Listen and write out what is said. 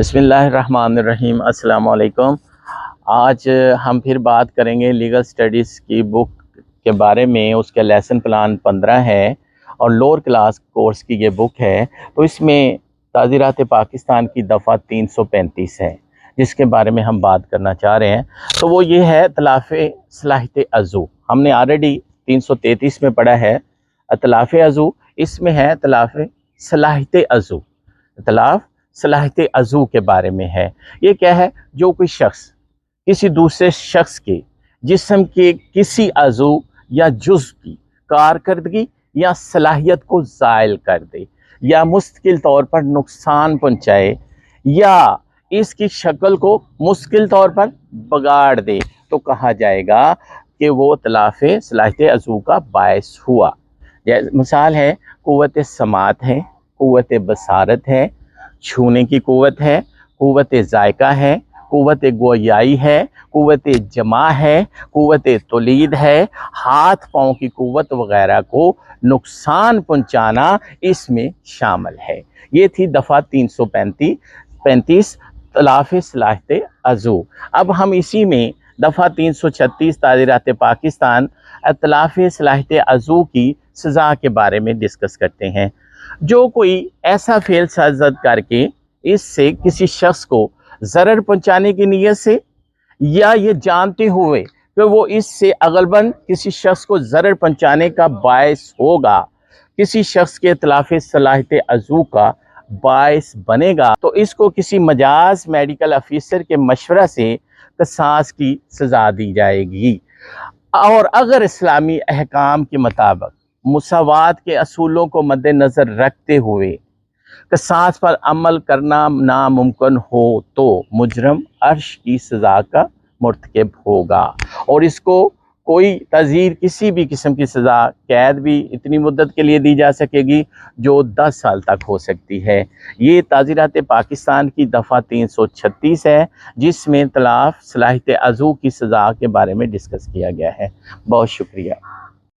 बिस्मिल्लाहिर्रहमानिर्रहीम। अस्सलाम वालेकुम। आज हम फिर बात करेंगे लीगल स्टडीज़ की बुक के बारे में। उसका लेसन प्लान 15 है और लोअर क्लास कोर्स की ये बुक है। तो इसमें ताज़ीरात पाकिस्तान की दफ़ा 335 है, जिसके बारे में हम बात करना चाह रहे हैं। तो वो ये है इत्लाफ़ सलाहियत अज़ू। हमने ऑलरेडी 333 में पढ़ा है इत्लाफ़ अज़ू। इसमें है इत्लाफ़ सलाहियत अज़ू। इत्लाफ़ सलाहियत अज़ू के बारे में है। ये क्या है? जो कोई शख्स किसी दूसरे शख्स के जिस्म के किसी अज़ू या जुज़ की कारकर्दगी या सलाहियत को ज़ायल कर दे या मुस्तकिल तौर पर नुकसान पहुँचाए या इसकी शक्ल को मुश्किल तौर पर बिगाड़ दे, तो कहा जाएगा कि वो इत्लाफ़ सलाहियत अज़ू का बायस हुआ। मिसाल है, क़ुव्वत समात है, क़ुव्वत बसारत है, छूने की क़ुव्वत है, क़ुव्वत ज़ायक़ा है, क़ुव्वत गोयाई है, क़ुव्वत जमा है, क़ुव्वत तौलीद है, हाथ पाँव की क़ुव्वत वग़ैरह को नुकसान पहुँचाना इसमें शामिल है। ये थी दफ़ा 335 इत्लाफ़ सलाहियत अज़ू। अब हम इसी में दफ़ा 336 ताज़ीरात पाकिस्तान इत्लाफ़ सलाहियत अज़ू की सज़ा के बारे में डिस्कस करते हैं। जो कोई ऐसा फेल साज़द करके इससे किसी शख्स को ज़रर पहुंचाने की नीयत से या ये जानते हुए कि वो इससे अगलबन किसी शख्स को ज़रर पहुंचाने का बायस होगा, किसी शख्स के इत्लाफ़ सलाहियत अज़ू का बायस बनेगा, तो इसको किसी मजाज मेडिकल ऑफिसर के मशवरा से क़सास की सज़ा दी जाएगी। और अगर इस्लामी अहकाम के मुताबिक मुसावात के असूलों को मद्देनज़र रखते हुए क़सास पर अमल करना नामुमकिन हो तो मुजरम अर्श की सज़ा का मुर्तकिब होगा और इसको कोई तज़ीर किसी भी किस्म की सज़ा, कैद भी इतनी मुद्दत के लिए दी जा सकेगी जो 10 साल तक हो सकती है। ये ताज़ीरात पाकिस्तान की दफ़ा 336 है, जिसमें इत्लाफ़ सलाहियत अज़ू की सज़ा के बारे में डिस्कस किया गया है। बहुत शुक्रिया।